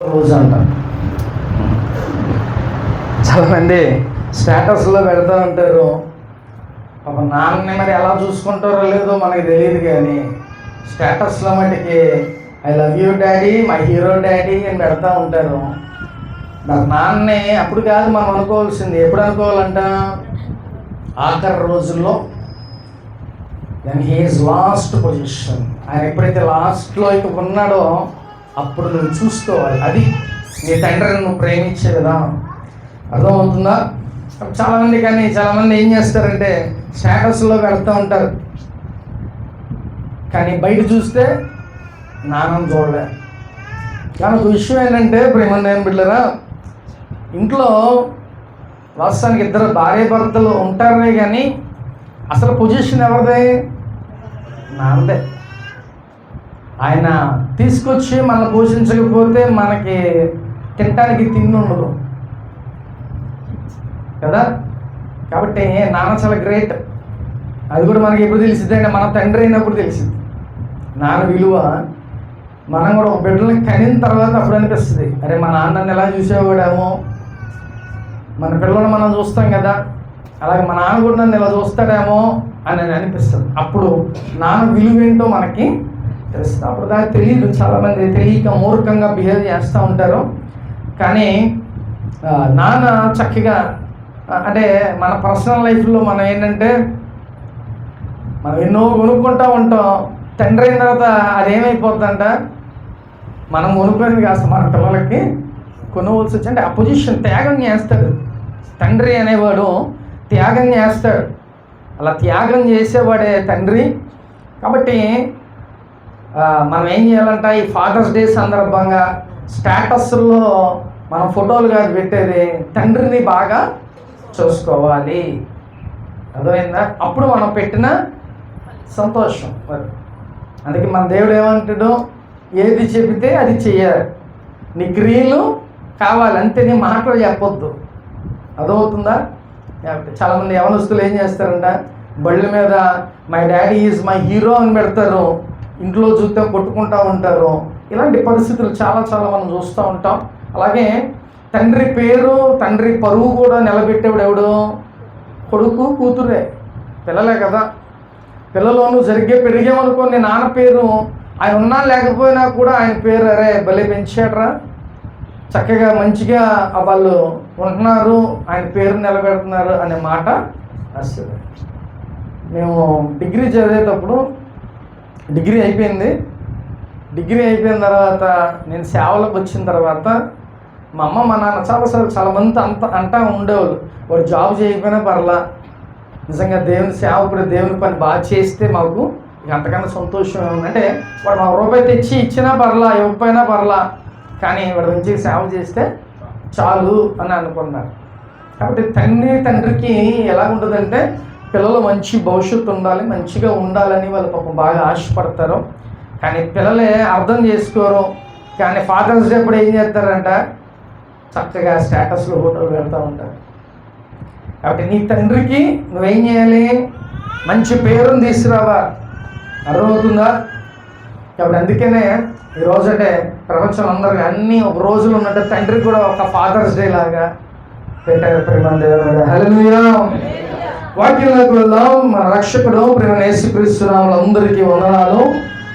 రోజు అంట చాలామంది స్టేటస్లో పెడతా ఉంటారు. ఒక నాన్నని మరి ఎలా చూసుకుంటారో లేదో మనకి తెలియదు, కానీ స్టేటస్లో మటుకి I love you daddy, my hero daddy అని పెడతా ఉంటారు. నాకు నాన్నని అప్పుడు కాదు మనం అనుకోవాల్సింది, ఎప్పుడు అనుకోవాలంట? ఆఖరి రోజుల్లో, దెన్ హీఈస్ లాస్ట్ పొజిషన్. ఆయన ఎప్పుడైతే లాస్ట్లో ఇక ఉన్నాడో అప్పుడు నువ్వు చూసుకోవాలి. అది నీ తండ్రిని నువ్వు ప్రేమించే విధానం. అర్థమవుతుందా? చాలామంది ఏం చేస్తారంటే స్టేటస్లో పెడతా ఉంటారు, కానీ బయట చూస్తే నాన్నని చూడలే. కానీ ఒక విషయం ఏంటంటే, ప్రేమదేని బిడ్డలారా, ఇంట్లో వాస్తవానికి ఇద్దరు భార్య భర్తలు ఉంటారే, కానీ అసలు పొజిషన్ ఎవరిదే? నాన్నదే. ఆయన తీసుకొచ్చి మనం పోషించకపోతే మనకి తినటానికి తిండి ఉండదు కదా. కాబట్టి నాన్న చాలా గ్రేట్. అది కూడా మనకి ఎప్పుడు తెలిసింది అంటే మన తండ్రి అయినప్పుడు తెలిసింది నాన్న విలువ. మనం కూడా ఒక బిడ్డలని కనిన తర్వాత అప్పుడు అనిపిస్తుంది, అరే మా నాన్నని ఎలా చూసేవాడేమో. మన పిల్లలను మనం చూస్తాం కదా, అలాగే మా నాన్న కూడా నన్ను ఇలా చూస్తాడేమో అని అనిపిస్తుంది. అప్పుడు నాన్న విలువ ఏంటో మనకి తెలుస్తుంది. అప్పుడు దానికి తెలియదు. చాలామంది తెలియక మూర్ఖంగా బిహేవ్ చేస్తూ ఉంటారు. కానీ నాన్న చక్కగా, అంటే మన పర్సనల్ లైఫ్లో మనం ఏంటంటే మనం ఎన్నో కొనుక్కుంటూ ఉంటాం. తండ్రి అయిన తర్వాత అదేమైపోతుందంట, మనం కొనుక్కోని కాస్త మన పిల్లలకి కొనవలసి వచ్చి, అంటే ఆ పొజిషన్ త్యాగం చేస్తాడు. తండ్రి అనేవాడు త్యాగం చేస్తాడు. అలా త్యాగం చేసేవాడే తండ్రి. కాబట్టి మనం ఏం చేయాలంట, ఈ ఫాదర్స్ డే సందర్భంగా స్టేటస్లో మనం ఫోటోలు కాదు పెట్టేది, తండ్రిని బాగా చూసుకోవాలి. అర్థమైందా? అప్పుడు మనం పెట్టిన సంతోషం. అందుకే మన దేవుడు ఏమంటాడు, ఏది చెబితే అది చెయ్యాలి, నీ క్రియలు కావాలి, అంతే, నీ మాటలు చెప్పొద్దు. అదవుతుందా? చాలామంది యవనస్తులు ఏం చేస్తారంట, బళ్ళ మీద my daddy is my hero అని పెడతారు, ఇంట్లో చూస్తే కొట్టుకుంటూ ఉంటారు. ఇలాంటి పరిస్థితులు చాలా మనం చూస్తూ ఉంటాం. అలాగే తండ్రి పేరు, తండ్రి పరువు కూడా నిలబెట్టేవాడు ఎవడు? కొడుకు కూతురే, పిల్లలే కదా. పిల్లలోనూ పెరిగామనుకో, నీ నాన్న పేరు ఆయన ఉన్నా లేకపోయినా కూడా ఆయన పేరు, అరే భలే పెంచాడరా, చక్కగా మంచిగా వాళ్ళు ఉంటున్నారు, ఆయన పేరు నిలబెడుతున్నారు అనే మాట వస్తుంది. మేము డిగ్రీ చదివేటప్పుడు, డిగ్రీ అయిపోయిన తర్వాత నేను సేవలకు వచ్చిన తర్వాత మా అమ్మ మా నాన్న చాలా మంది అంటా ఉండేవాళ్ళు, వాడు జాబ్ చేయకపోయినా పర్లా, నిజంగా దేవుని సేవకుడు దేవుని పని బాగా చేస్తే మాకు అంతకన్నా సంతోషం ఏముందంటే, వాడు మా రూపాయి తెచ్చి ఇచ్చినా పర్లా, ఇవ్వకపోయినా పర్లా, కానీ వాడు మంచిగా సేవ చేస్తే చాలు అని అనుకున్నారు. కాబట్టి తండ్రికి ఎలా ఉంటుందంటే, పిల్లలు మంచి భవిష్యత్తు ఉండాలి, మంచిగా ఉండాలని వాళ్ళు పాపం బాగా ఆశపడతారు. కానీ పిల్లలే అర్థం చేసుకోరు. కానీ ఫాదర్స్ డే అప్పుడు ఏం చేస్తారంట, చక్కగా స్టేటస్లో ఫోటోలు పెడతా ఉంటారు. కాబట్టి నీ తండ్రికి నువ్వేం చేయాలి, మంచి పేరుని తీసుకురావా. అర్థమవుతుందా? కాబట్టి అందుకనే ఈరోజు అంటే ప్రపంచంలో అందరికీ అన్నీ ఒక రోజులు ఉన్నట్టు తండ్రికి కూడా ఒక ఫాదర్స్ డే లాగా పెట్టారు. హల్లెలూయా. వాక్యంలోకి వెళ్దాం. మన రక్షకుడు ప్రేమ యేసుక్రీస్తు నామములో అందరికీ వందనాలు.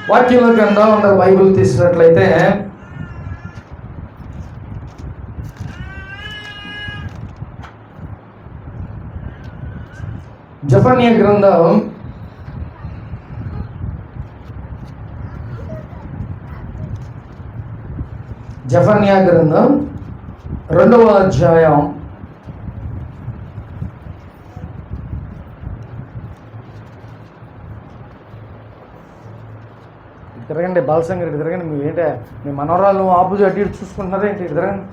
వాక్యంలోకి వెళ్దాం. అందరూ బైబిల్ తీసినట్లయితే జెఫన్యా గ్రంథం 2వ అధ్యాయం 'తిరగండి బాలసంగర్, ఇటు తిరగండి, మీరు ఏంటంటే మీ మనవరాలు ఆపోజిట్ అటు ఇటు చూసుకుంటున్నారా ఏంటి? ఇటు తిరగండి.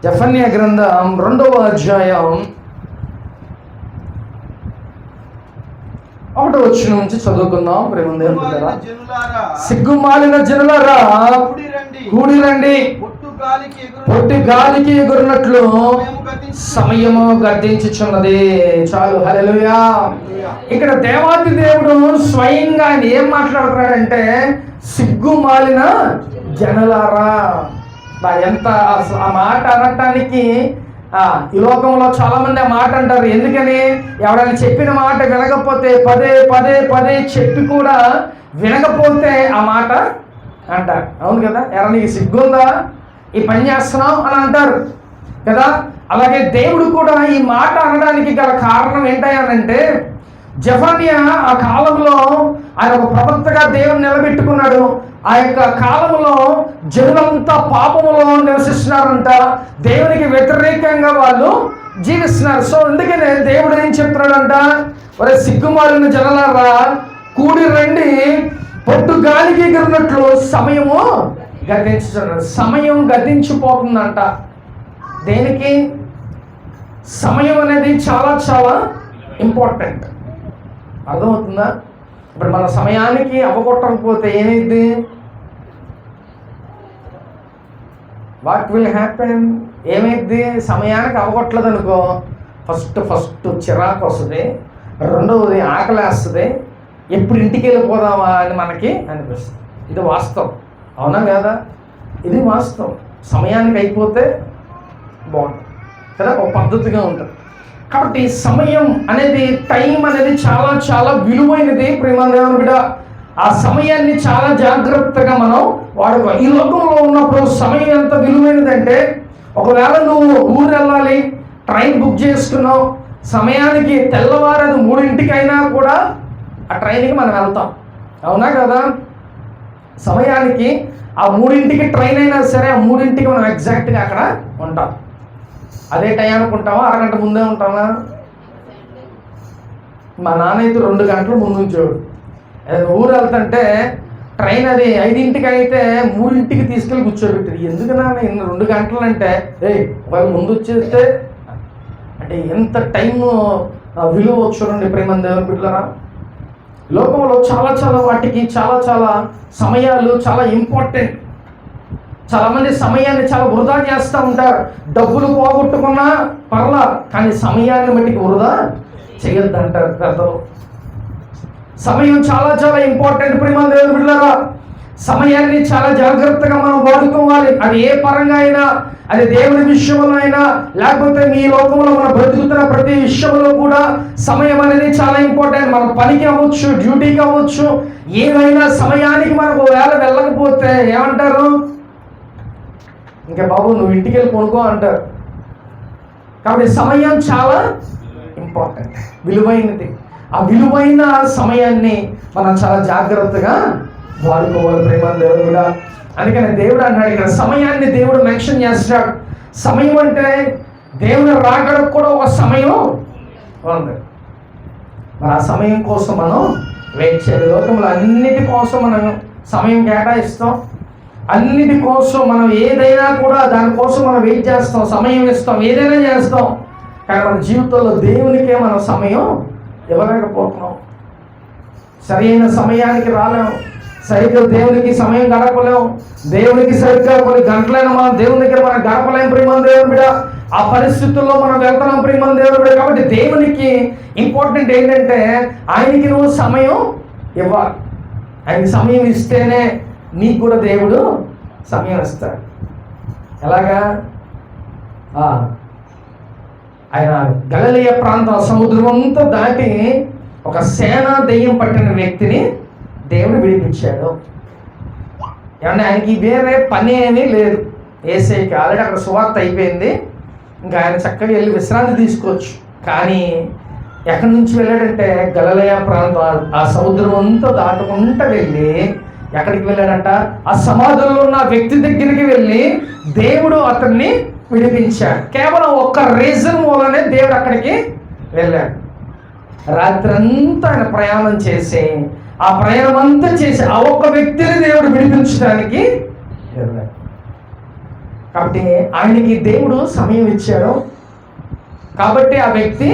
జెఫన్యా గ్రంథం 2వ అధ్యాయం 1వ వచనం నుంచి చదువుకుందాం. సిగ్గుమాలిన జనులారా కూడి రండి, పొట్టి గాలికి ఎగురునట్లు సమయము గద్దించుచున్నది. చాలు. హల్లెలూయా. ఇక్కడ దేవాది దేవుడు స్వయంగా ఆయన ఏం మాట్లాడుతున్నాడంటే, సిగ్గుమాలిన జనులారా. ఎంత ఆ మాట అనటానికి ఈ లోకంలో చాలా మంది ఆ మాట అంటారు. ఎందుకని? ఎవరైనా చెప్పిన మాట వినకపోతే పదే పదే పదే చెప్పి కూడా వినకపోతే ఆ మాట అంటారు. అవును కదా? ఎవరైనా నీకు సిగ్గుందా ఈ పని చేస్తున్నావు అని అంటారు కదా. అలాగే దేవుడు కూడా ఈ మాట అనడానికి గల కారణం ఏంటంటే, జెఫన్యా ఆ కాలంలో ఆయన ఒక ప్రవక్తగా దేవుని నిలబెట్టుకున్నాడు. ఆ యొక్క కాలంలో జనులంతా పాపములో నివసిస్తున్నారంట, దేవునికి వ్యతిరేకంగా వాళ్ళు జీవిస్తున్నారు. సో అందుకనే దేవుడు ఏం చెప్తున్నాడంట, ఒరే సిగ్గుమాలిన జనులారా కూడి రండి, పొట్టు గాలికి ఎగిరినట్లు సమయము గతించుతున్నాడు. సమయం గతించిపోతుందంట. దేనికి? సమయం అనేది చాలా చాలా ఇంపార్టెంట్. అర్థమవుతుందా? ఇప్పుడు మన సమయానికి అవ్వగొట్టకపోతే ఏమైంది? What will happen? ఏమైంది? సమయానికి అవ్వగొట్టలేదు అనుకో, ఫస్ట్ చిరాకు వస్తుంది, రెండవది ఆకలి వేస్తుంది, ఎప్పుడు ఇంటికి వెళ్ళిపోదామా అని మనకి అనిపిస్తుంది. ఇది వాస్తవం, అవునా కదా? ఇది వాస్తవం. సమయానికి అయిపోతే బాగుంటుంది కదా, ఒక పద్ధతిగా ఉంటుంది. కాబట్టి సమయం అనేది, టైం అనేది చాలా చాలా విలువైనది ప్రేమ దేవుని బిడ్డ. ఆ సమయాన్ని చాలా జాగ్రత్తగా మనం వాడుకోవాలి. ఈ లోకంలో ఉన్నప్పుడు సమయం ఎంత విలువైనదంటే, ఒకవేళ నువ్వు ఊరు వెళ్ళాలి, ట్రైన్ బుక్ చేసుకున్నావు, సమయానికి తెల్లవారదు 3 కూడా ఆ ట్రైన్కి మనం వెళ్తాం, అవునా కదా? సమయానికి ఆ 3 ట్రైన్ అయినా సరే, ఆ 3 మనం ఎగ్జాక్ట్గా అక్కడ ఉంటాం. అదే టైం అనుకుంటామా? అరగంట ముందే ఉంటామా? మా నాన్న అయితే 2 గంటలు ముందు ఉంచేవాడు. ఊరు వెళ్తుంటే ట్రైన్ అది 5 అయితే 3 తీసుకెళ్ళి కూర్చోబెట్టాడు. ఎందుకు నాన్న 2 గంటలు అంటే, వాళ్ళు ముందు వచ్చేస్తే అంటే ఎంత టైము విలువ చూడండి ప్రేమ దేవుని బిడ్డలారా. లోకంలో చాలా చాలా వాటికి చాలా చాలా సమయాలు చాలా ఇంపార్టెంట్. చాలామంది సమయాన్ని చాలా వృధా చేస్తూ ఉంటారు. డబ్బులు పోగొట్టుకున్నా పర్లా, కానీ సమయాన్ని మట్టికి వృధా చేయొద్దు అంటారు పెద్దలు. సమయం చాలా చాలా ఇంపార్టెంట్ ప్రేమ దేవుని బిడ్డలారా. సమయాన్ని చాలా జాగ్రత్తగా మనం వాడుకోవాలి. అది ఏ పరంగా అయినా, అది దేవుని విషయంలో అయినా, లేకపోతే మీ లోకంలో మనం బ్రతుకుతున్న ప్రతి విషయంలో కూడా సమయం అనేది చాలా ఇంపార్టెంట్. మన పనికి అవ్వచ్చు, డ్యూటీకి అవ్వచ్చు, ఏదైనా సమయానికి మనకు వేళ వెళ్ళకపోతే ఏమంటారు? ఇంకా బాబు నువ్వు ఇంటికి వెళ్ళి కొనుక్కో అంటారు. కాబట్టి సమయం చాలా ఇంపార్టెంట్, విలువైనది. ఆ విలువైన సమయాన్ని మనం చాలా జాగ్రత్తగా వాడుకోవాలి ప్రేమ దేవుడు కూడా. అందుకని దేవుడు అన్నాడు ఇక్కడ, సమయాన్ని దేవుడు మెన్షన్ చేస్తాడు. సమయం అంటే దేవుని రాకడకు కూడా ఒక సమయం ఉంది. మరి ఆ సమయం కోసం మనం వెయిట్ చేయాలి. లోకంలో అన్నిటి కోసం మనం సమయం కేటాయిస్తాం, అన్నిటి కోసం మనం ఏదైనా కూడా దానికోసం మనం వెయిట్ చేస్తాం, సమయం ఇస్తాం, ఏదైనా చేస్తాం. కానీ మన జీవితంలో దేవునికే మనం సమయం ఇవ్వలేకపోతున్నాం. సరైన సమయానికి రాలేము, సరిగ్గా దేవునికి సమయం గడపలేము, దేవునికి సరిగ్గా కొన్ని గంటలైనా మనం దేవుని దగ్గర మనం గడపలేము ప్రేమ దేవుని బిడ్డ. ఆ పరిస్థితుల్లో మనం వెళ్తున్నాం ప్రేమ దేవుని బిడ్డ. కాబట్టి దేవునికి ఇంపార్టెంట్ ఏంటంటే, ఆయనకి నువ్వు సమయం ఇవ్వాలి. ఆయనకి సమయం ఇస్తేనే నీకు కూడా దేవుడు సమయం ఇస్తాడు. ఎలాగా? ఆయన గలిలయ ప్రాంతం సముద్రం అంతా దాటి ఒక సేనా దెయ్యం పట్టిన వ్యక్తిని దేవుడు విడిపించాడు. ఏమన్నా ఆయనకి వేరే పని ఏమీ లేదు. యేసయ్యకి ఆల్రెడీ అక్కడ సువార్త అయిపోయింది, ఇంకా ఆయన చక్కగా వెళ్ళి విశ్రాంతి తీసుకోవచ్చు. కానీ ఎక్కడి నుంచి వెళ్ళాడంటే గలిలయ ప్రాంతం, ఆ సముద్రం అంతా దాటుకుంటూ వెళ్ళి ఎక్కడికి వెళ్ళాడంట? ఆ సమాధుల్లో ఉన్న వ్యక్తి దగ్గరికి వెళ్ళి దేవుడు అతన్ని విడిపించాడు. కేవలం ఒక్క రీజన్ మూలనే దేవుడు అక్కడికి వెళ్ళాడు. రాత్రంతా ఆయన ప్రయాణం చేసి, ఆ ప్రయాణం అంతా చేసి ఆ ఒక్క వ్యక్తిని దేవుడు విడిపించడానికి వెళ్ళాడు. కాబట్టి ఆయనకి దేవుడు సమయం ఇచ్చాడు, కాబట్టి ఆ వ్యక్తి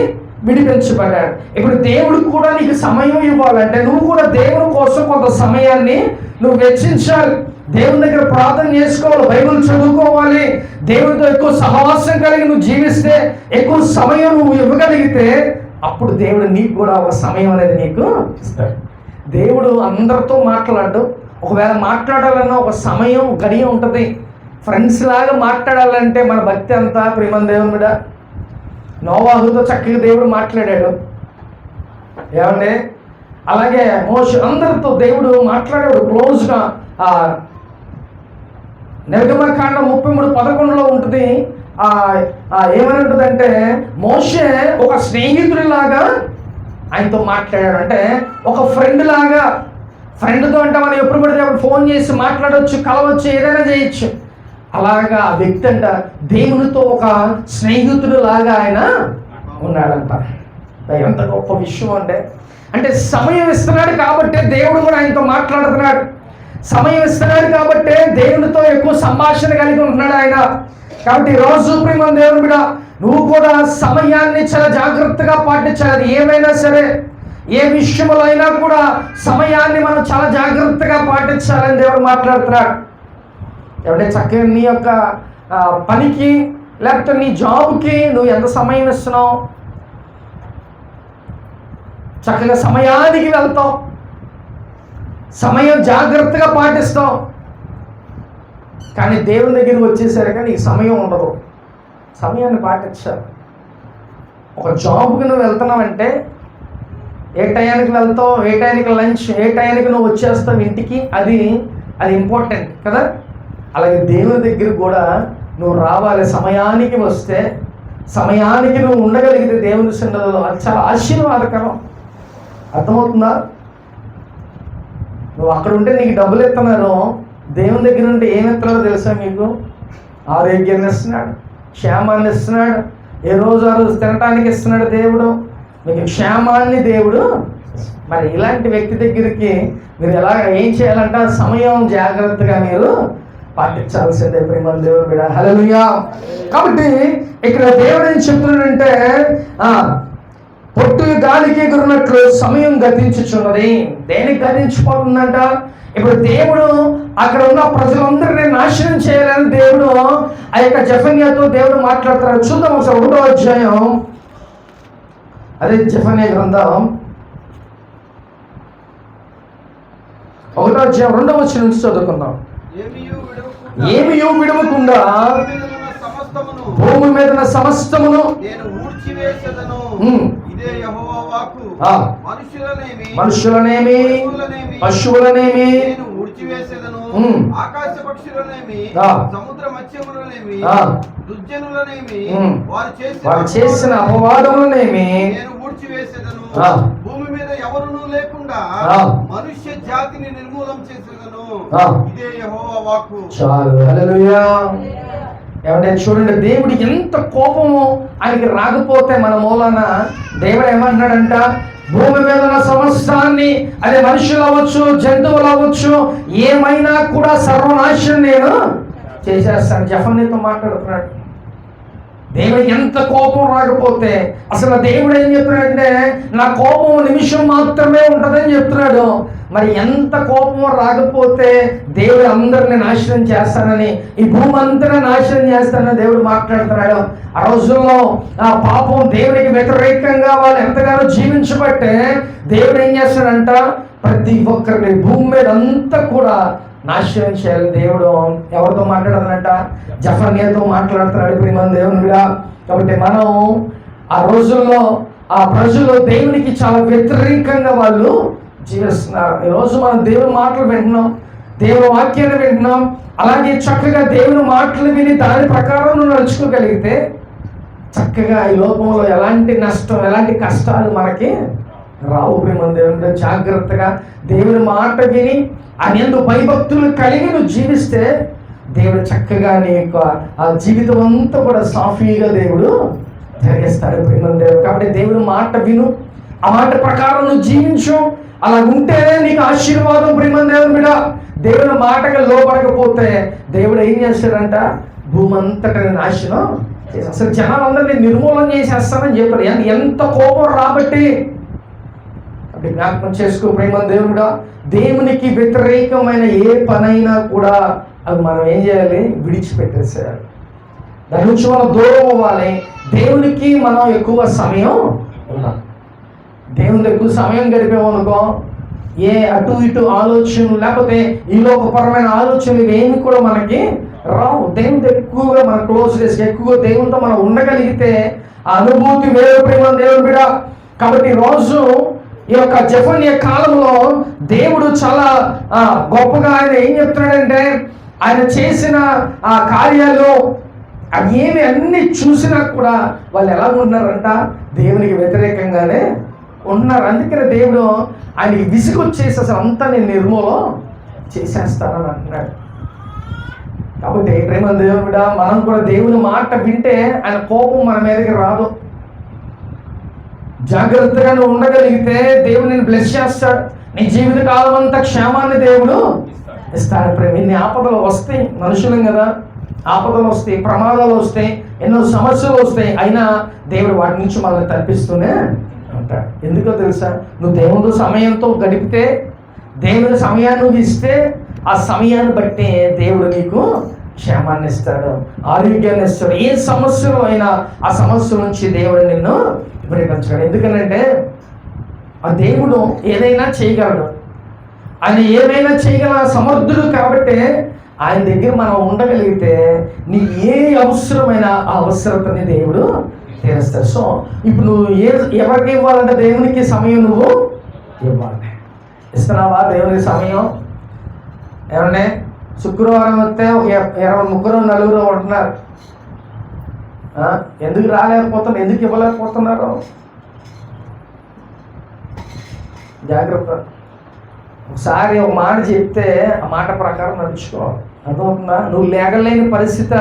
విడిపించబడ్డాడు. ఇప్పుడు దేవుడు కూడా నీకు సమయం ఇవ్వాలంటే నువ్వు కూడా దేవుని కోసం కొంత సమయాన్ని నువ్వు వెచ్చించాలి. దేవుని దగ్గర ప్రార్థన చేసుకోవాలి, బైబిల్ చదువుకోవాలి, దేవునితో ఎక్కువ సహవాసం కలిగి నువ్వు జీవిస్తే, ఎక్కువ సమయం నువ్వు ఇవ్వగలిగితే, అప్పుడు దేవుడు నీకు కూడా ఒక సమయం అనేది నీకు ఇస్తాడు. దేవుడు అందరితో మాట్లాడు, ఒకవేళ మాట్లాడాలన్నా ఒక సమయం గడియ ఉంటుంది. ఫ్రెండ్స్ లాగా మాట్లాడాలంటే మన భక్తి అంతా ప్రేమ దేవుని మీద. నోవాహుతో చక్కగా దేవుడు మాట్లాడాడు ఏమంటే, అలాగే మోషే అందరితో దేవుడు మాట్లాడాడు క్లోజ్గా. నిర్గమకాండం 33:11 ఉంటుంది. ఏమని ఉంటుందంటే, మోషే ఒక స్నేహితుడిలాగా ఆయనతో మాట్లాడాడు. అంటే ఒక ఫ్రెండ్ లాగా. ఫ్రెండ్తో అంటే మనం ఎప్పుడు పడితే అప్పుడు ఫోన్ చేసి మాట్లాడవచ్చు, కలవచ్చు, ఏదైనా చేయొచ్చు. అలాగా ఆ వ్యక్తి అంట దేవునితో ఒక స్నేహితుడు లాగా ఆయన ఉన్నాడంట. ఎంత గొప్ప విషయం అంటే సమయం ఇస్తున్నాడు కాబట్టి దేవుడు కూడా ఆయనతో మాట్లాడుతున్నాడు. సమయం ఇస్తున్నాడు కాబట్టి దేవునితో ఎక్కువ సంభాషణ కలిగి ఉంటున్నాడు ఆయన. కాబట్టి ఈరోజు ప్రేమ దేవుని బిడ్డ, నువ్వు కూడా సమయాన్ని చాలా జాగ్రత్తగా పాటించాలి. ఏమైనా సరే, ఏ విషయంలో అయినా కూడా సమయాన్ని మనం చాలా జాగ్రత్తగా పాటించాలని దేవుడు మాట్లాడుతున్నాడు. ఎవడే చక్కగా నీ యొక్క పనికి లేకపోతే నీ జాబ్కి నువ్వు ఎంత సమయం ఇస్తున్నావు, చక్కగా సమయానికి వెళ్తావు, సమయం జాగ్రత్తగా పాటిస్తావు. కానీ దేవుని దగ్గరికి వచ్చేసరికి నీకు సమయం ఉండదు. సమయాన్ని పాటించాలి. ఒక జాబ్కి నువ్వు వెళ్తున్నావంటే ఏ టయానికి వెళ్తావు, ఏ టయానికి లంచ్, ఏ టయానికి నువ్వు వచ్చేస్తావు ఇంటికి, అది ఇంపార్టెంట్ కదా. అలాగే దేవుని దగ్గర కూడా నువ్వు రావాలి. సమయానికి వస్తే, సమయానికి నువ్వు ఉండగలిగితే దేవుని సన్నిధిలో అది చాలా ఆశీర్వాదకరం. అర్థమవుతుందా? నువ్వు అక్కడ ఉంటే నీకు డబ్బులు ఇస్తున్నారు, దేవుని దగ్గర ఉంటే ఏమి ఇస్తున్నారో తెలుసా మీకు? ఆరోగ్యాన్ని ఇస్తున్నాడు, క్షేమాన్ని ఇస్తున్నాడు, ఏ రోజు ఆ రోజు తినటానికి ఇస్తున్నాడు దేవుడు, మీకు క్షేమాన్ని దేవుడు. మరి ఇలాంటి వ్యక్తి దగ్గరికి మీరు ఏం చేయాలంటే సమయం జాగ్రత్తగా మీరు పాటించాల్సిందే ప్రేమ దేవుడు బిడ్డ. హల్లెలూయా. కాబట్టి ఇక్కడ దేవుడు ఏం చెప్తున్నాడంటే, పొట్టు గాలికి ఎగురున్నట్లు సమయం గతించుచున్నది. దేనికి గతించిపోతుందంట? ఇప్పుడు దేవుడు అక్కడ ఉన్న ప్రజలందరినీ నాశనం చేయాలని దేవుడు ఆ యొక్క జెఫన్యాతో దేవుడు మాట్లాడుతున్నాడు. చూద్దాం ఒకసారి 1వ అధ్యాయం, అదే జెఫన్యా గ్రంథం 1వ అధ్యాయం 2వ వచనం నుంచి చదువుకుందాం. ఏమియూ విడవకుండా భూమి మీద ఉన్న సమస్తమును మనుషులనేమి పశువులనేమి ఆకాశ పక్షులనేమి సముద్ర మత్స్యములనేమి దుర్జనులనేమి వారు చేసిన అపవాదములనేమి నేను ఊడ్చివేసేదను. భూమి మీద ఎవరునూ లేకుండా మనుష్య జాతిని నిర్మూలం చేసేదను. ఇదే యెహోవా వాక్కు. చాలు. హల్లెలూయా. ఏమంటే చూడండి, దేవుడికి ఎంత కోపము ఆయనకి రాకపోతే మన మూలన దేవుడు ఏమంటున్నాడంట, భూమి మీద ఉన్న సమస్తాన్ని, అదే మనుషులు అవ్వచ్చు, జంతువులు అవ్వచ్చు, ఏమైనా కూడా సర్వనాశనం నేను చేసేస్తాను. జెఫన్యాతో మాట్లాడుతున్నాడు. దేవుడికి ఎంత కోపం రాకపోతే, అసలు దేవుడు ఏం చెప్తున్నాడంటే నా కోపం నిమిషం మాత్రమే ఉంటుందని చెప్తున్నాడు. మరి ఎంత కోపం రాకపోతే దేవుడు అందరిని నాశనం చేస్తానని, ఈ భూమి అంతా నాశనం చేస్తానని దేవుడు మాట్లాడుతున్నాడు. ఆ రోజుల్లో ఆ పాపం దేవుడికి వ్యతిరేకంగా వాళ్ళు ఎంతగానో జీవించబట్టే దేవుడు ఏం చేస్తాడంట, ప్రతి ఒక్కరిని భూమి మీద అంతా కూడా నాశనం చేయాలి. దేవుడు ఎవరితో మాట్లాడుతాడంట? జెఫన్యాతో మాట్లాడుతున్నాడు ప్రియమైన దేవునిగా. కాబట్టి మనం ఆ రోజుల్లో ఆ ప్రజలు దేవునికి చాలా వ్యతిరేకంగా వాళ్ళు జీవిస్తున్నారు. ఈరోజు మనం దేవుని మాటలు వింటున్నాం, దేవుని వాక్యాన్ని వింటున్నాం. అలాగే చక్కగా దేవుని మాటలు విని దాని ప్రకారం నువ్వు నడుచుకోగలిగితే చక్కగా ఈ లోకంలో ఎలాంటి నష్టం, ఎలాంటి కష్టాలు మనకి రావు. ప్రేమ దేవుని జాగ్రత్తగా దేవుని మాట విని ఆయన భయభక్తులు కలిగి నువ్వు జీవిస్తే దేవుడు చక్కగా నీ యొక్క ఆ జీవితం అంతా కూడా సాఫీగా దేవుడు జరిగిస్తాడు ప్రేమ దేవుడు. కాబట్టి దేవుని మాట విను, ఆ మాట ప్రకారం నువ్వు జీవించు. అలా ఉంటేనే నీకు ఆశీర్వాదం ప్రేమ దేవుని మీద. దేవుని మాటగా లోపడకపోతే దేవుడు ఏం చేస్తాడంట, భూమి అంతటా నాశనం చేసి అసలు జనాలందరినీ నిర్మూలన చేసేస్తానని చెప్పారు. ఎంత కోపం రాబట్టి జ్ఞాపకం చేసుకో ప్రేమ దేవుడా. దేవునికి వ్యతిరేకమైన ఏ పనైనా కూడా అది మనం ఏం చేయాలి, విడిచిపెట్టేసేయాలి. దాని నుంచి మనం దూరం అవ్వాలి. దేవునికి మనం ఎక్కువ సమయం ఉండాలి. దేవునికి ఎక్కువ సమయం గడిపామనుకో ఏ అటు ఇటు ఆలోచనలు లేకపోతే ఈ లోకపరమైన ఆలోచనలు ఏమి కూడా మనకి రావు. దేవునితో ఎక్కువగా మన క్లోజ్నెస్, ఎక్కువగా దేవునితో మనం ఉండగలిగితే ఆ అనుభూతి వేరే ప్రేమ దేవుని బిడ్డ. కాబట్టి రోజు ఈ యొక్క జెఫన్యా కాలంలో దేవుడు చాలా గొప్పగా ఆయన ఏం చెప్తున్నాడంటే, ఆయన చేసిన ఆ కార్యాలు అవి ఏమి అన్ని చూసినా కూడా వాళ్ళు ఎలా ఉన్నారంట, దేవునికి వ్యతిరేకంగానే ఉన్నారు. అందుకనే దేవుడు ఆయనకి విసుగొచ్చేసి అసలు అంతా నేను నిర్మూలం చేసేస్తానని అంటున్నాడు. కాబట్టి ప్రేమ దేవుడా, మనం కూడా దేవుని మాట వింటే ఆయన కోపం మన మీదకి రాదు. జాగ్రత్తగా నువ్వు ఉండగలిగితే దేవుడు నేను బ్లెస్ చేస్తాడు. నీ జీవిత కాలం అంతా క్షేమాన్ని దేవుడు ఇస్తాడు. ప్రేమ ఇన్ని ఆపదలు వస్తాయి, మనుషులం కదా, ఆపదలు వస్తాయి, ప్రమాదాలు వస్తాయి, ఎన్నో సమస్యలు వస్తాయి. అయినా దేవుడు వాటి నుంచి మనల్ని తప్పిస్తూనే ఉంటాడు. ఎందుకో తెలుసా, నువ్వు దేవుడు సమయంతో గడిపితే, దేవుని సమయాన్ని నువ్వు ఇస్తే, ఆ సమయాన్ని బట్టి దేవుడు నీకు క్షేమాన్ని ఇస్తాడు, ఆరోగ్యాన్ని ఇస్తాడు. ఏ సమస్యలో అయినా ఆ సమస్య నుంచి దేవుడు నిన్ను విడిపించాడు. ఎందుకనంటే ఆ దేవుడు ఏదైనా చేయగలడు, ఆయన ఏమైనా చేయగల సమర్థుడు. కాబట్టి ఆయన దగ్గర మనం ఉండగలిగితే నీ ఏ అవసరమైన ఆ అవసరతని దేవుడు తీరుస్తాడు. సో ఇప్పుడు నువ్వు ఎవరికి ఇవ్వాలంటే దేవునికి సమయం నువ్వు ఇవ్వాలి. ఇస్తున్నావా దేవునికి సమయం? ఏమన్నా శుక్రవారం వస్తే ఒక 23-24 ఉంటున్నారు. ఎందుకు రాలేకపోతున్నారు, ఎందుకు ఇవ్వలేకపోతున్నారు? జాగ్రత్త. ఒకసారి ఒక మాట చెప్తే ఆ మాట ప్రకారం నడుచుకోవాలి. అర్థమవుతుందా? నువ్వు లేగలేని పరిస్థితి,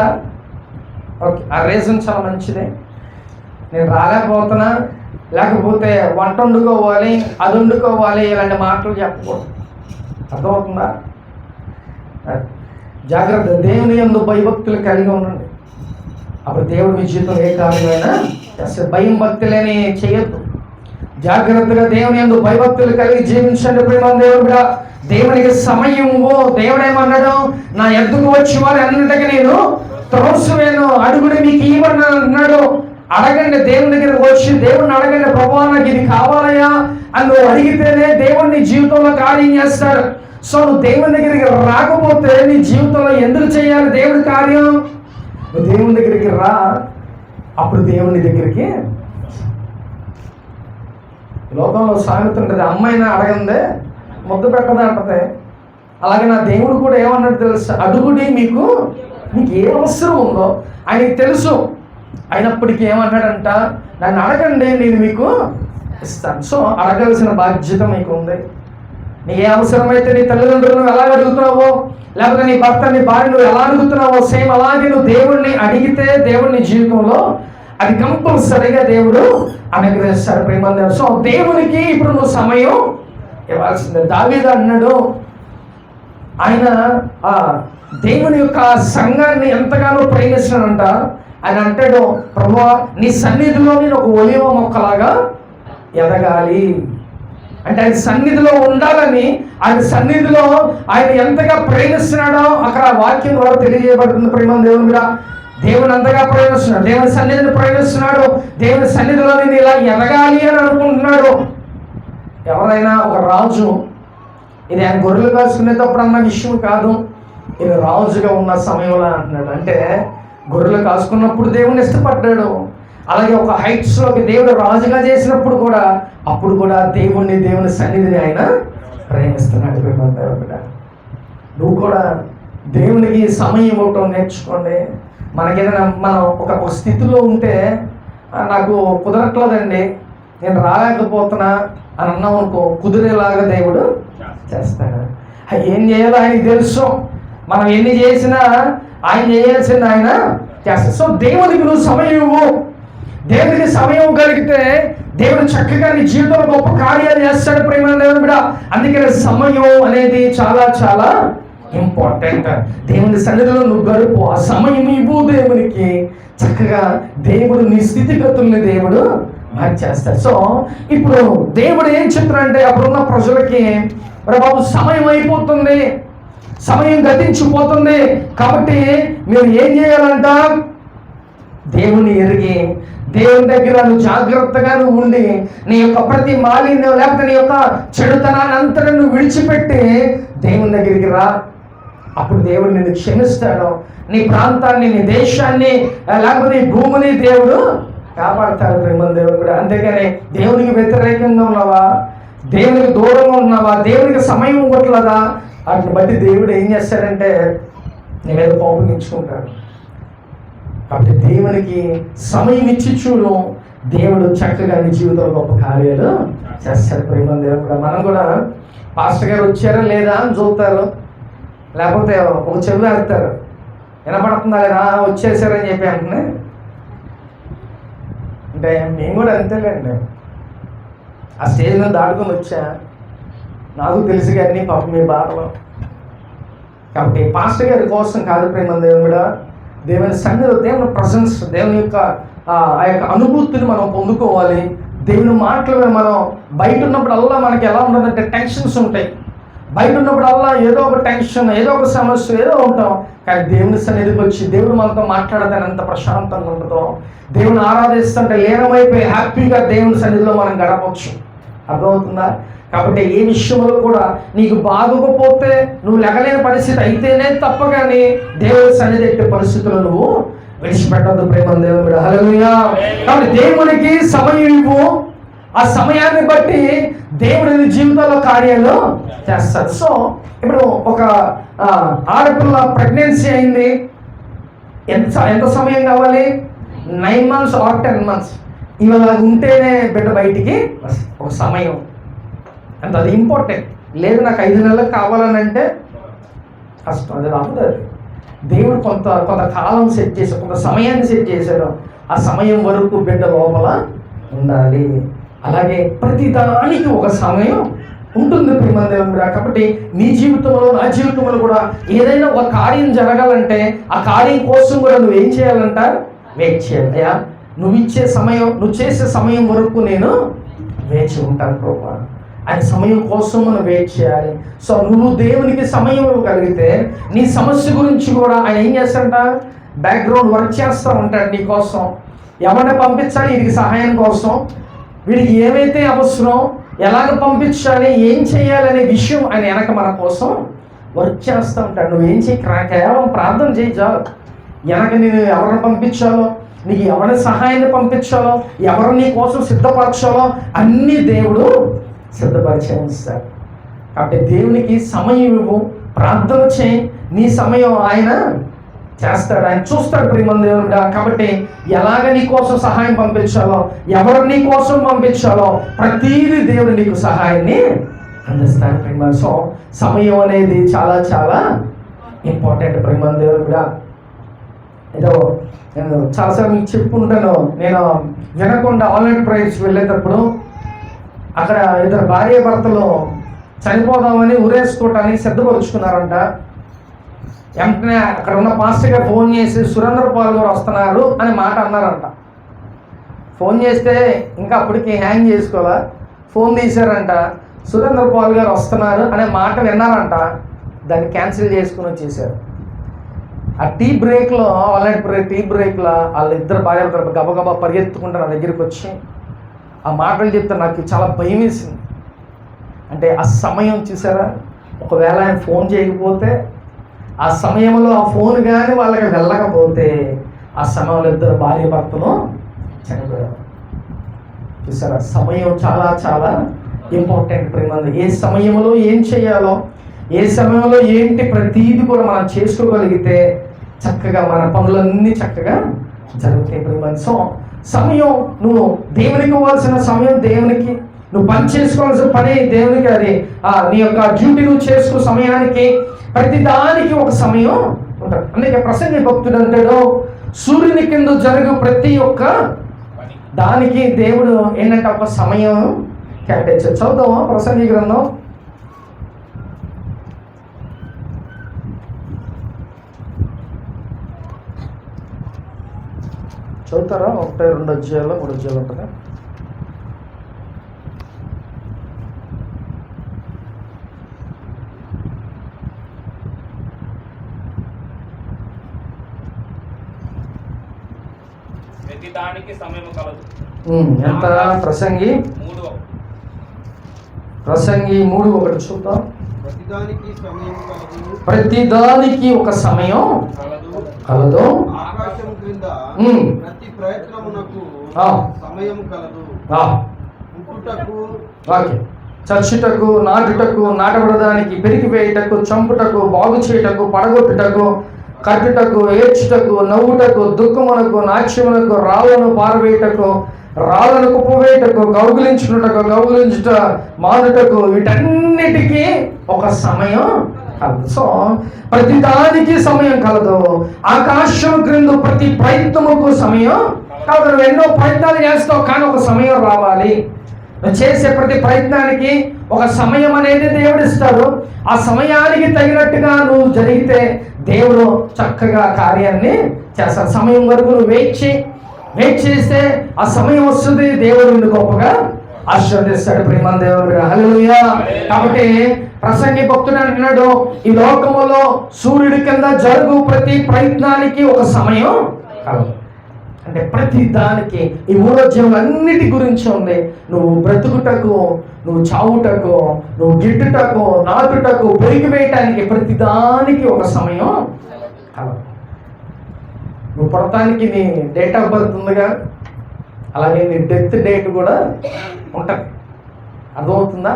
ఓకే, ఆ రీజన్ చాలా మంచిదే. నేను రాలేకపోతున్నా, లేకపోతే వంట వండుకోవాలి, అది వండుకోవాలి, ఇలాంటి మాటలు చెప్పకూడదు. అర్థమవుతుందా? జాగ్రత్త. దేవుని యందు భయభక్తులు కలిగి ఉండండి. అప్పుడు దేవుడు మీ జీవితం ఏ కార్యమైనా చేస్తే భయం భక్తి లేని చేయొద్దు. జాగ్రత్తగా దేవుని యందు భయభక్తులు కలిగి జీవించండి. ప్రేమ దేవుడుగా దేవునికి సమయము. దేవుడు ఏమన్నాడు, నా ఎద్దుకు వచ్చి వారి అన్నింటికి నేను త్రోసివేను, అడుగుడు మీకు ఇవ్వని అన్నాడు. అడగండి, దేవుని దగ్గరికి వచ్చి దేవుడిని అడగండి, ప్రభువా నాకు ఇది కావాలయా అని నువ్వు అడిగితేనే దేవుడు నీ జీవితంలో కార్యం చేస్తాడు. సో నువ్వు దేవుని దగ్గరికి రాకపోతే నీ జీవితంలో ఎందుకు చేయాలి దేవుడి కార్యం? నువ్వు దేవుని దగ్గరికి రా, అప్పుడు దేవుని దగ్గరికి. లోకంలో సాగుతుంటది, అమ్మాయిని అడగందే ముద్దు పెట్టదా అంటది. అలాగే నా దేవుడు కూడా ఏమన్నాడు తెలుసు, అడుగుడి మీకు ఏ అవసరం ఉందో ఆయనకి తెలుసు. అయినప్పటికీ ఏమన్నాడంట, నన్ను అడగండి నేను మీకు ఇస్తాను. సో అడగాల్సిన బాధ్యత మీకు ఉంది. నీ ఏ అవసరమైతే నీ తల్లిదండ్రులు నువ్వు ఎలా అడుగుతున్నావో, లేకపోతే నీ భర్త నీ భార్య నువ్వు ఎలా అడుగుతున్నావో, సేమ్ అలాగే నువ్వు దేవుడిని అడిగితే దేవుడిని జీవితంలో అది కంపల్సరీగా దేవుడు అనుగ్రహిస్తాడు. ప్రేమ. సో దేవునికి ఇప్పుడు నువ్వు సమయం ఇవ్వాల్సిందే. దావీదు అన్నాడు, ఆయన ఆ దేవుని యొక్క సంఘాన్ని ఎంతగానో ప్రేమిస్తున్నాడంట. ఆయన అంటాడు, ప్రభువా నీ సన్నిధిలో నేను ఒక ఒలివ మొక్కలాగా ఎదగాలి. అంటే ఆయన సన్నిధిలో ఉండాలని, ఆయన సన్నిధిలో ఆయన ఎంతగా ప్రేమిస్తున్నాడో అక్కడ వాక్యం ద్వారా తెలియజేయబడుతుంది. ప్రేమ దేవుని మీద దేవుని అంతగా ప్రేమిస్తున్నాడు, దేవుని సన్నిధిని ప్రేమిస్తున్నాడు. దేవుని సన్నిధిలో నేను ఇలా ఎదగాలి అని అనుకుంటున్నాడు. ఎవరైనా ఒక రాజు, ఇది ఆయన గొర్రెలు కాసుకునేటప్పుడు అన్న విషయం కాదు, ఇది రాజుగా ఉన్న సమయంలో అంటున్నాడు. అంటే గొర్రెలు కాసుకున్నప్పుడు దేవుని ఇష్టపడ్డాడు. అలాగే ఒక హైట్స్లోకి దేవుడు రాజుగా చేసినప్పుడు కూడా, అప్పుడు కూడా దేవుని సన్నిధిని ఆయన ప్రేమిస్తున్నాడు. నువ్వు కూడా దేవునికి సమయం ఇవ్వటం నేర్చుకోండి. మనకేదైనా మనం ఒక స్థితిలో ఉంటే, నాకు కుదరట్లేదండి, నేను రాలేకపోతున్నా అని అన్నాం అనుకో, కుదిరేలాగా దేవుడు చేస్తాడు. ఏం చేయాలో ఆయనకి తెలుసు. మనం ఎన్ని చేసినా ఆయన చేయాల్సింది ఆయన చేస్తాడు. సో దేవునికి నువ్వు సమయం ఇవ్వు. దేవునికి సమయం కలిగితే దేవుడు చక్కగా నీ జీవితంలో గొప్ప కార్యాలు చేస్తాడు. ప్రేమ దేవుడు కూడా. అందుకని సమయం అనేది చాలా చాలా ఇంపార్టెంట్. దేవుని సన్నిధిలో నువ్వు గడుపు, ఆ సమయం ఇవ్వు దేవునికి. చక్కగా దేవుడు నీ స్థితిగతుల్ని దేవుడు మార్చేస్తాడు. సో ఇప్పుడు దేవుడు ఏం చెప్తాడంటే, అప్పుడున్న ప్రజలకి, బాబు సమయం అయిపోతుంది, సమయం గతించిపోతుంది, కాబట్టి మీరు ఏం చేయాలంట, దేవుని ఎరిగి దేవుని దగ్గర నువ్వు జాగ్రత్తగా నువ్వు ఉండి నీ యొక్క ప్రతి మాలిన్యం లేకపోతే నీ యొక్క చెడుతనాన్ని అంతటా నువ్వు విడిచిపెట్టి దేవుని దగ్గరికి రా. అప్పుడు దేవుడు నిన్ను క్షమిస్తాడు. నీ ప్రాంతాన్ని, నీ దేశాన్ని, లేకపోతే నీ భూమిని దేవుడు కాపాడుతాడు. ప్రేమ దేవుడు కూడా. అంతేగాని దేవునికి వ్యతిరేకంగా ఉన్నావా, దేవునికి దూరంగా ఉన్నావా, దేవునికి సమయం ఇవ్వట్లేదా, వాటిని బట్టి దేవుడు ఏం చేస్తాడంటే నీ మీద కోపగించుకుంటాడు. కాబట్టి దేవునికి సమయం ఇచ్చి చూడు, దేవుడు చక్కగా నీ జీవితంలో గొప్ప కార్యాలు చేస్తాడు. ప్రేమ దేవుడు కూడా. మనం కూడా పాస్టర్ గారు వచ్చారా లేదా అని చూస్తారు, లేకపోతే ఒక చెవి వేస్తారు, వినపడుతుందా లేదా, వచ్చేసారని చెప్పి అంటే మేము కూడా అంతేలేండి. ఆ స్టేజ్ మీద దాటుకొని వచ్చా, నాకు తెలుసు కానీ పాపం మీ బాధలో. కాబట్టి పాస్టర్ గారి కోసం కాదు ప్రేమ దేవుడు కూడా, దేవుని సన్నిధిలో దేవుని ప్రజెన్స్, దేవుని యొక్క ఆ యొక్క అనుభూతిని మనం పొందుకోవాలి. దేవుని మాటలు మనం బయట ఉన్నప్పుడల్లా మనకి ఎలా ఉండదంటే టెన్షన్స్ ఉంటాయి. బయట ఉన్నప్పుడల్లా ఏదో ఒక టెన్షన్, ఏదో ఒక సమస్య, ఏదో ఉంటాం. కానీ దేవుని సన్నిధికి వచ్చి దేవుడు మనతో మాట్లాడదని ఎంత ప్రశాంతంగా ఉంటుందో, దేవుని ఆరాధిస్తుంటే లీనమైపోయి హ్యాపీగా దేవుని సన్నిధిలో మనం గడపవచ్చు. అర్థమవుతుందా? కాబట్టి ఏ విషయంలో కూడా నీకు బాగోకపోతే, నువ్వు లెగలేని పరిస్థితి అయితేనే తప్ప కానీ దేవుని సన్నిధి ఎట్టే పరిస్థితుల్లో నువ్వు విడిచిపెట్టద్దు. ప్రేమ దేవుడు. హల్లెలూయా. కాబట్టి దేవునికి సమయం ఇవ్వు. ఆ సమయాన్ని బట్టి దేవుడి జీవితంలో కార్యాలు చేస్తాడు. సో ఇప్పుడు ఒక ఆడపిల్ల ప్రెగ్నెన్సీ అయింది, ఎంత సమయం కావాలి? 9 months or 10 months. ఇవాళ ఉంటేనే బిడ్డ బయటికి ఒక సమయం అంటే అది ఇంపార్టెంట్. లేదు నాకు 5 నెలలకు కావాలని అంటే కష్టం, అది రాదు. దేవుడు కొంత కాలం సెట్ చేశాడు, కొంత సమయాన్ని సెట్ చేశాడు. ఆ సమయం వరకు బిడ్డ లోపల ఉండాలి. అలాగే ప్రతిదానికి ఒక సమయం ఉంటుంది ప్రేమ దేవుడు. కాబట్టి నీ జీవితంలో, నా జీవితంలో కూడా ఏదైనా ఒక కార్యం జరగాలంటే ఆ కార్యం కోసం కూడా నువ్వేం చేయాలంట? వెయిట్ చేయాలి. అయ్యా నువ్వు ఇచ్చే సమయం, నువ్వు చేసే సమయం వరకు నేను వేచి ఉంటాను ప్రభా. ఆయన సమయం కోసం మనం వెయిట్ చేయాలి. సో నువ్వు దేవునికి సమయం ఇవ్వగలిగితే నీ సమస్య గురించి కూడా ఆయన ఏం చేస్తాడంట? బ్యాక్గ్రౌండ్ వర్క్ చేస్తూ ఉంటాడు నీ కోసం. ఎవరిని పంపించాలి వీడికి సహాయం కోసం, వీడికి ఏమైతే అవసరం, ఎలాగ పంపించాలి, ఏం చేయాలనే విషయం ఆయన వెనక మన కోసం వర్క్ చేస్తూ ఉంటాడు. నువ్వేం చేయి, కేవలం ప్రార్థన చేయి చాలు. వెనక నేను ఎవరిని పంపించాలో, నీకు ఎవరి సహాయాన్ని పంపించాలో, ఎవరు నీ కోసం సిద్ధపరచాలో అన్నీ దేవుడు సిద్ధపరిచే ఉంచుతాడు. కాబట్టి దేవునికి సమయం ఇవ్వు, ప్రార్థన చేయి, నీ సమయం ఆయన చేస్తాడు, ఆయన చూస్తాడు ప్రేమ దేవుడా. కాబట్టి ఎలాగ నీ కోసం సహాయం పంపించాలో, ఎవరు నీ కోసం పంపించాలో ప్రతీది దేవుడు నీకు సహాయాన్ని అందిస్తాడు ప్రేమ. సో సమయం అనేది చాలా చాలా ఇంపార్టెంట్ ప్రేమ దేవుడా. ఏదో నేను చాలాసార్లు మీకు చెప్పుకుంటాను, నేను వినకుండా ఆన్లైన్ ప్రేయర్స్కి వెళ్ళేటప్పుడు అక్కడ ఇద్దరు భార్య భర్తలు చనిపోదామని ఉరేసుకోవటానికి సిద్ధపరుచుకున్నారంట. వెంటనే అక్కడ ఉన్న పాస్టర్ గారు ఫోన్ చేసి సురేంద్ర పాల్ గారు వస్తున్నారు అని మాట అన్నారంట. ఫోన్ చేస్తే ఇంకా అప్పటికి హ్యాంగ్ చేసుకోవాలా, ఫోన్ తీశారంట, సురేంద్ర పాల్ గారు వస్తున్నారు అనే మాట విన్నారంట. దాన్ని క్యాన్సిల్ చేసుకుని వచ్చేసారు. ఆ టీ బ్రేక్లో, ఆన్లైన్ టీ బ్రేక్లో వాళ్ళిద్దరు భార్య గబగబా పరిగెత్తుకుంటూ నా దగ్గరికి వచ్చి ఆ మాటలు చెప్తే నాకు చాలా భయం వేసింది. అంటే ఆ సమయం చూసారా, ఒకవేళ ఆయన ఫోన్ చేయకపోతే, ఆ సమయంలో ఆ ఫోన్ కానీ వాళ్ళకి వెళ్ళకపోతే ఆ సమయంలో ఇద్దరు భార్య భర్తలు చనిపోయారు. చూసారా, సమయం చాలా చాలా ఇంపార్టెంట్ ప్రేమ. ఏ సమయంలో ఏం చేయాలో, ఏ సమయంలో ఏంటి, ప్రతీది కూడా మనం చేసుకోగలిగితే చక్కగా మన పనులన్నీ చక్కగా జరుగుతాయి ప్రేమ. సో సమయం, నువ్వు దేవునికి ఇవ్వాల్సిన సమయం దేవునికి, నువ్వు పని చేసుకోవాల్సిన పని దేవునికి, అది నీ యొక్క డ్యూటీ నువ్వు చేసుకో సమయానికి, ప్రతి దానికి ఒక సమయం ఉంటుంది. అందుకే ప్రసంగి భక్తుడు అంటాడు, సూర్యుని కింద జరుగు ప్రతి ఒక్క దానికి దేవుడు ఏంటంటే ఒక సమయం కేటాయించాడు. చదువుతావా ప్రసంగి గ్రంథం? చదువుతారా? 1, 2 అధ్యాయాలు, 3 అధ్యాయాలు ఉంటుంది. ప్రతిదానికి సమయము కలదు. ఎంత? ప్రసంగి 3:1 చూద్దాం. ప్రతిదానికి ఒక సమయం కలదు. ఆకాశం క్రింద ప్రతి ప్రయత్నమునకు సమయం కలదు. పుట్టుటకు, చచ్చుటకు, నాటుటకు, నాటబడడానికి, పెరిగివేయుటకు, చంపుటకు, బాగు చేయుటకు, పడగొట్టుటకు, కట్టుటకు, ఏడ్చుటకు, నవ్వుటకు, దుఃఖమునకు, నాట్యమునకు, రాళ్లను పారవేయుటకు, రాళ్లను కుప్పవేయుటకు, గౌగులించుట మానుటకు, వీటన్నిటికీ ఒక సమయం కలదు. సో ప్రతిదానికి సమయం కలదు. ఆకాశం క్రింద ప్రతి ప్రయత్నముకు సమయం కలదు. నువ్వు ఎన్నో ప్రయత్నాలు చేస్తావు, కానీ ఒక సమయం రావాలి. నువ్వు చేసే ప్రతి ప్రయత్నానికి ఒక సమయం అనేది దేవుడు ఇస్తాడు. ఆ సమయానికి తగినట్టుగా నువ్వు జరిగితే దేవుడు చక్కగా కార్యాన్ని చేస్తాడు. సమయం వరకు నువ్వు వెయిట్ చేస్తే ఆ సమయం వస్తుంది, దేవుడు నిన్ను గొప్పగా ఆశీర్వదిస్తాడు. ప్రేమ దేవుడు. హల్లెలూయా. కాబట్టి ప్రసంగి భక్తుడు అంటున్నాడు, ఈ లోకములో సూర్యుడి కింద జరుగు ప్రతి ప్రయత్నానికి ఒక సమయం కలదు. అంటే ప్రతి దానికి ఈ ఊరోద్యములన్నిటి గురించి ఉంది. నువ్వు బ్రతుకుటకు, నువ్వు చావుటకు, నువ్వు గిట్టుటకు, నాటుటకు, పెరిగి వేయటానికి ప్రతి దానికి ఒక సమయం కలదు. నువ్వు పుడతానికి నీ డేట్ ఆఫ్ బర్త్ ఉందిగా, అలాగే నీ డెత్ డేట్ కూడా ఉంటుంది. అర్థమవుతుందా?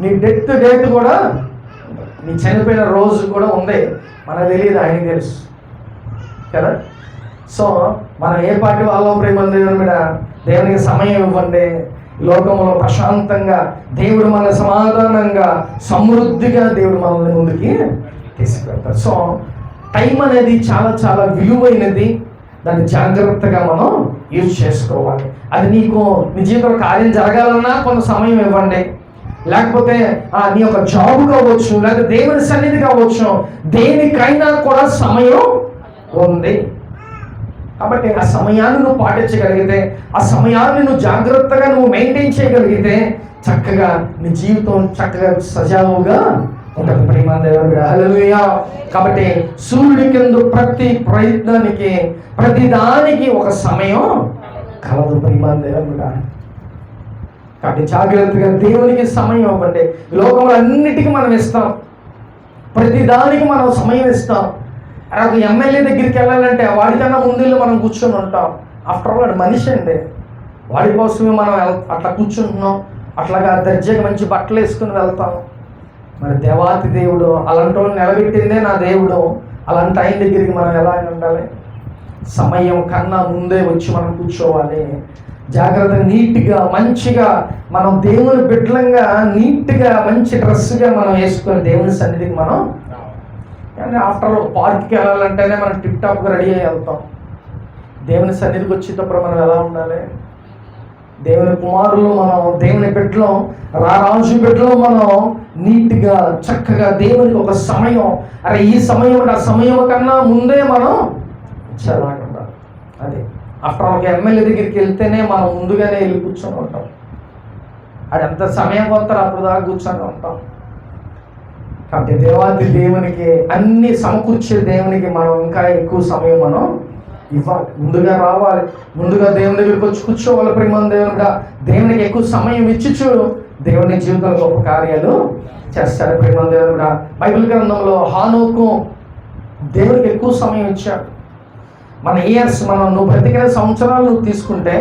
నీ డెత్ డేట్ కూడా, నీ చనిపోయిన రోజు కూడా ఉంది. మనకు తెలియదు, ఆయనకి తెలుసు కదా. సో మనం ఏ పార్టీ వాళ్ళం? ప్రేమ దేవుని మీద దేవునికి సమయం ఇవ్వండి. లోకంలో ప్రశాంతంగా దేవుడు మన సమాధానంగా సమృద్ధిగా దేవుడు మనల్ని ముందుకి తీసుకెళ్తారు. సో టైం అనేది చాలా చాలా విలువైనది. దాన్ని జాగ్రత్తగా మనం యూజ్ చేసుకోవాలి. అది నీకు నీ జీవితంలో కార్యం జరగాలన్నా కొంత సమయం ఇవ్వండి. లేకపోతే నీ యొక్క జాబ్ కావచ్చు, లేకపోతే దేవుని సన్నిధి కావచ్చు, దేనికైనా కూడా సమయం ఉంది. కాబట్టి ఆ సమయాన్ని నువ్వు పాటించగలిగితే, ఆ సమయాన్ని నువ్వు జాగ్రత్తగా నువ్వు మెయింటైన్ చేయగలిగితే చక్కగా నీ జీవితం చక్కగా సజావుగా ఉంటుంది. ప్రేమ దేవుడు. హల్లెలూయా. కాబట్టి సూర్యుడి కింద ప్రతి ప్రయత్నానికి, ప్రతి దానికి ఒక సమయం కలదు. ప్రేమ దేవుడు. కాబట్టి జాగ్రత్తగా దేవునికి సమయం ఇవ్వండి. లోకంలో అన్నిటికీ మనం ఇస్తాం, ప్రతి దానికి మనం సమయం ఇస్తాం. ఒక ఎమ్మెల్యే దగ్గరికి వెళ్ళాలంటే వాడికన్నా ముందు మనం కూర్చొని ఉంటాం. ఆఫ్టర్ ఆల్ వాడు మనిషి అండి. వాడి కోసమే మనం అట్లా కూర్చుంటున్నాం. అట్లాగా దర్జాగా మంచి బట్టలు వేసుకుని వెళ్తాం. మరి దేవాతి దేవుడు అలాంటి వాళ్ళు నిలబెట్టిందే నా దేవుడు. అలాంటి ఆయన దగ్గరికి మనం ఎలా ఉండాలి? సమయం కన్నా ముందే వచ్చి మనం కూర్చోవాలి. జాగ్రత్తగా నీట్గా మంచిగా మనం దేవుని బిడ్డలంగా నీట్గా మంచి డ్రెస్గా మనం వేసుకొని దేవుని సన్నిధికి మనం, కానీ ఆఫ్టర్ ఒక పార్క్కి వెళ్ళాలంటేనే మనం టిప్ టాప్గా రెడీ అయ్యి వెళ్తాం. దేవుని సన్నిధికి వచ్చేటప్పుడు మనం ఎలా ఉండాలి? దేవుని కుమారులు మనం, దేవుని బిడ్డలు, రాజు బిడ్డలు మనం నీట్గా చక్కగా దేవునికి ఒక సమయం, అరే ఈ సమయం ఆ సమయం కన్నా ముందే మనం చదవకుండా. అదే ఆఫ్టర్ ఒక ఎమ్మెల్యే దగ్గరికి వెళ్తేనే మనం ముందుగానే వెళ్ళి కూర్చొని ఉంటాం. అది ఎంత సమయం పోతారో అప్పుడు దాకా కూర్చొని ఉంటాం. కాబట్టి దేవాది దేవునికి అన్ని సమకూర్చే దేవునికి మనం ఇంకా ఎక్కువ సమయం మనం ఇవ్వాలి. ముందుగా రావాలి, ముందుగా దేవుని దగ్గరికి వచ్చి కూర్చోవాలి. ప్రేమ దేవునిగా దేవునికి ఎక్కువ సమయం ఇచ్చి చూడు, దేవుని జీవితంలో గొప్ప కార్యాలు చేస్తాడు. ప్రేమ దేవునిగా బైబిల్ గ్రంథంలో హానోకు దేవునికి ఎక్కువ సమయం ఇచ్చాడు. మన ఇయర్స్, నువ్వు బ్రతికిన సంవత్సరాలు నువ్వు తీసుకుంటే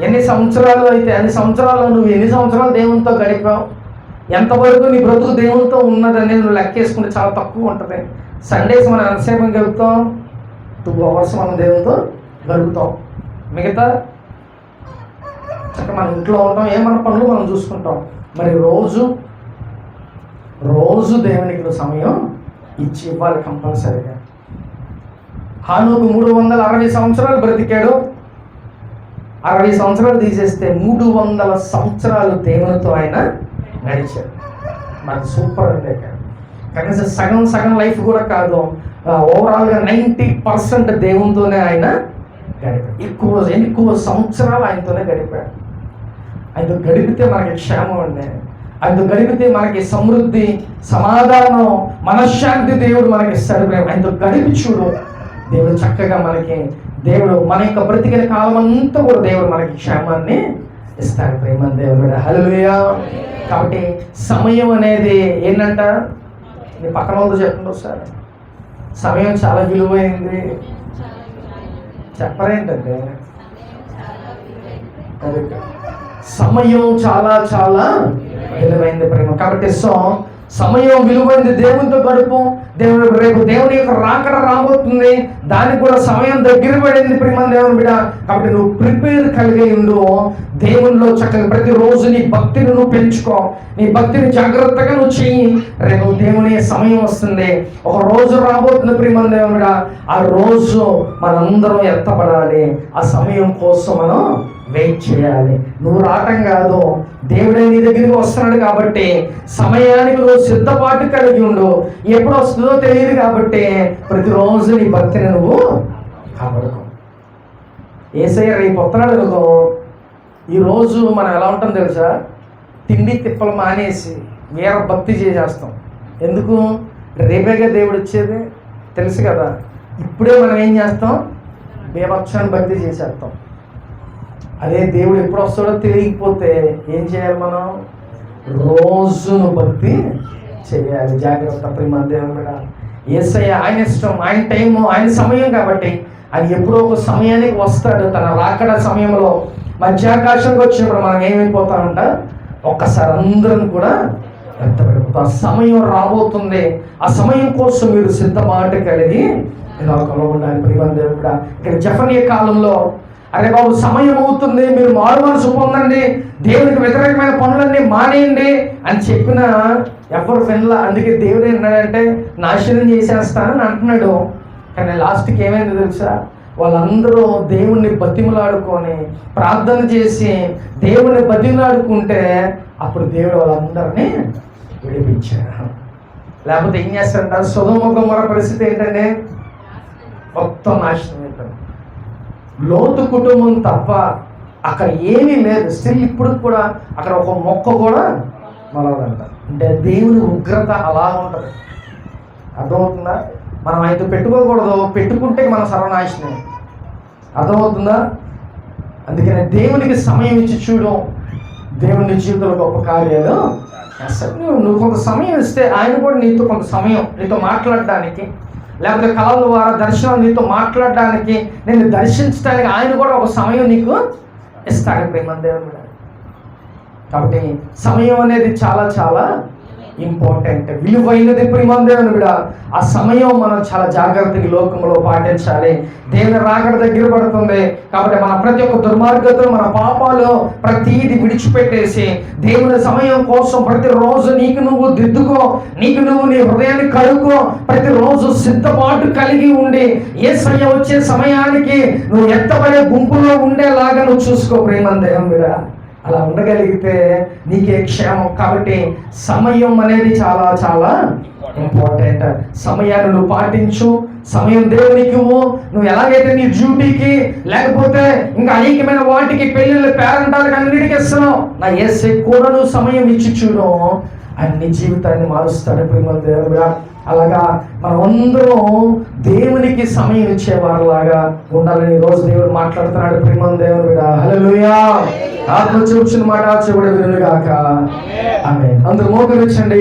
ఎన్ని సంవత్సరాలు అయితే అన్ని సంవత్సరాలు నువ్వు ఎన్ని సంవత్సరాలు దేవునితో గడిపావు, ఎంతవరకు నీ బ్రతుకు దేవునితో ఉన్నదనేది నువ్వు లెక్కేసుకుంటే చాలా తక్కువ ఉంటుంది. సండేస్ మనం ఎంతసేపు గడుపుతాం? 2 hours మనం దేవునితో గడుపుతాం. మిగతా చక్కగా మన ఇంట్లో ఉంటాం, ఏమన్నా పనులు మనం చూసుకుంటాం. మరి రోజు దేవునికి నువ్వు సమయం ఇచ్చి ఇవ్వాలి కంపల్సరీగా. హానోకు 360 సంవత్సరాలు బ్రతికాడు. 60 సంవత్సరాలు తీసేస్తే 300 సంవత్సరాలు దేవునితో ఆయన నడిచాడు. మనకు సూపర్ అండి. కనీసం సగం లైఫ్ కూడా కాదు, ఓవరాల్గా 90% దేవునితోనే ఆయన గడిపాడు. ఎక్కువ సంవత్సరాలు ఆయనతోనే గడిపాడు. ఆయనతో గడిపితే మనకి క్షేమం అండి. ఆయనతో గడిపితే మనకి సమృద్ధి, సమాధానం, మనశ్శాంతి దేవుడు మనకి ఇస్తాడు. ఆయనతో గడిపి చూడు, దేవుడు చక్కగా మనకి దేవుడు మన యొక్క బ్రతికిన కాలం అంతా కూడా దేవుడు మనకి క్షేమాన్ని ఇస్తాడు. ప్రేమ దేవుడు, హల్లెలూయా. కాబట్టి సమయం అనేది ఏంటంట, నీ పక్కన వాళ్ళు చెప్పండి ఒకసారి, సమయం చాలా విలువైంది. చెప్పరేంటంటే సమయం చాలా చాలా విలువైంది ప్రేమ. కాబట్టి సమయం విలువైంది, దేవునితో గడుపు. రేపు దేవుని యొక్క రాకడ రాబోతుంది, దానికి కూడా సమయం దగ్గర పడింది ప్రేమ దేవుని బిడ్డ. కాబట్టి నువ్వు ప్రిపేర్ కలిగి ఉండు, దేవునిలో చక్కగా ప్రతిరోజు నీ భక్తిని నువ్వు పెంచుకో, నీ భక్తిని జాగ్రత్తగా నువ్వు చెయ్యి. రేపు దేవుని సమయం వస్తుంది, ఒక రోజు రాబోతుంది ప్రేమ దేవుని బిడ్డ. ఆ రోజు మనందరం ఎత్తపడాలి, ఆ సమయం కోసం మనం వెయిట్ చేయాలి. నువ్వు రావటం కాదు, దేవుడే నీ దగ్గరికి వస్తున్నాడు. కాబట్టి సమయానికి నువ్వు సిద్ధపాటు కలిగి ఉండు. ఎప్పుడు వస్తుందో తెలియదు కాబట్టి ప్రతిరోజు నీ భక్తిని నువ్వు కాపాడుకో. యేసయ్య రేపు వస్తున్నాడు అనుకో, ఈరోజు మనం ఎలా ఉంటాం తెలుసా, తిండి తిప్పలు మానేసి వేరే భక్తి చేసేస్తాం. ఎందుకు? రేపేగా దేవుడు వచ్చేది తెలుసు కదా. ఇప్పుడే మనం ఏం చేస్తాం, బేభత్సాన్ని భక్తి చేసేస్తాం. అదే దేవుడు ఎప్పుడు వస్తాడో తెలియకపోతే ఏం చేయాలి, మనం రోజును భక్తి చేయాలి. జాగ్రత్త ప్రేమ దేవుడు. యేసయ్య ఆయన ఇష్టం, ఆయన టైం, ఆయన సమయం. కాబట్టి ఆయన ఎప్పుడో ఒక సమయానికి వస్తాడు. తన రాకడ సమయంలో మధ్యాకాశంకి వచ్చినప్పుడు మనం ఏమైపోతామంట, ఒక్కసారి అందరం కూడా ఎత్తబడిపోతాం. ఆ సమయం రాబోతుంది, ఆ సమయం కోసం మీరు సిద్ధపాటు కలిగి లోకంలో ఉండాలి ప్రేమ దేవుడు. ఇక్కడ జెఫన్యా కాలంలో, అరే బాబు సమయం అవుతుంది, మీరు మారు మనసు పొందండి, దేవునికి వ్యతిరేకమైన పనులన్నీ మానేయండి అని చెప్పిన ఎవరు వినలా. అందుకే దేవుడు ఏంటంటే నాశనం చేసేస్తానని అంటున్నాడు. కానీ లాస్ట్కి ఏమైంది తెలుసా, వాళ్ళందరూ దేవుణ్ణి బతిమలాడుకొని ప్రార్థన చేసి దేవుణ్ణి బతిమలాడుకుంటే అప్పుడు దేవుడు వాళ్ళందరినీ విడిపించారు. లేకపోతే ఏం చేస్తారంట, సొదొమ గొమొర్రా పరిస్థితి ఏంటంటే మొత్తం నాశనం అయిపోయింది. లోతు కుటుంబం తప్ప అక్కడ ఏమీ లేదు. స్టిల్ ఇప్పుడు కూడా అక్కడ ఒక మొక్క కూడా మొలవదంట. అంటే దేవుని ఉగ్రత అలా ఉంటుంది. అర్థమవుతుందా? మనం అయితే పెట్టుకోకూడదు, పెట్టుకుంటే మన సర్వనాశనం. అర్థమవుతుందా? అందుకని దేవునికి సమయం ఇచ్చి చూడు, దేవుని జీవితంలో గొప్ప కార్యాలు. నువ్వు కొంత సమయం ఇస్తే ఆయన కూడా నీతో కొంత సమయం నీతో మాట్లాడడానికి, లేకపోతే కళల ద్వారా దర్శనం నీతో మాట్లాడడానికి, నేను దర్శించడానికి ఆయన కూడా ఒక సమయం నీకు ఇస్తాడు ప్రేమ దేవుడు. కాబట్టి సమయం అనేది చాలా చాలా ఇంపార్టెంట్, విలువైనది ప్రేమ దేవుడు. ఆ సమయం మనం చాలా జాగ్రత్తగా లోకంలో పాటించాలి. దేవుని రాకడ దగ్గర పడుతుంది కాబట్టి మన ప్రతి ఒక్క దుర్మార్గతలు, మన పాపాలు ప్రతిదీ విడిచిపెట్టేసి దేవుని సమయం కోసం ప్రతిరోజు నీకు నువ్వు దిద్దుకో, నీకు నువ్వు నీ హృదయాన్ని కడుక్కో, ప్రతిరోజు సిద్ధపాటు కలిగి ఉండి యేసయ్య వచ్చే సమయానికి నువ్వు ఎత్తబడే గుంపులో ఉండేలాగా నువ్వు చూసుకో ప్రేమ దేవుడా. అలా ఉండగలిగితే నీకే క్షేమం. కాబట్టి సమయం అనేది చాలా చాలా ఇంపార్టెంట్. సమయాన్ని నువ్వు పాటించు, సమయం దేవునికి నువ్వు ఎలాగైతే నీ డ్యూటీకి లేకపోతే ఇంకా అనేకమైన వాటికి, పెళ్ళిళ్ళు, పేరెంటాలకు అన్నిటికీ ఇస్తున్నావు, నా యేసే కూడా నువ్వు సమయం ఇచ్చి చూడు, అన్ని జీవితాన్ని మారుస్తాడు ప్రేమ దేవుడా. అలాగా మనమందరం దేవునికి సమయం ఇచ్చేవారిలాగా ఉండాలని రోజు దేవుడు మాట్లాడుతున్నాడు ప్రేమ దేవుడా. హల్లెలూయా. ఆత్మ చూచిన మాట చెవుడు వినుగాక. ఆమేన్. అందరూ మోకరించండి.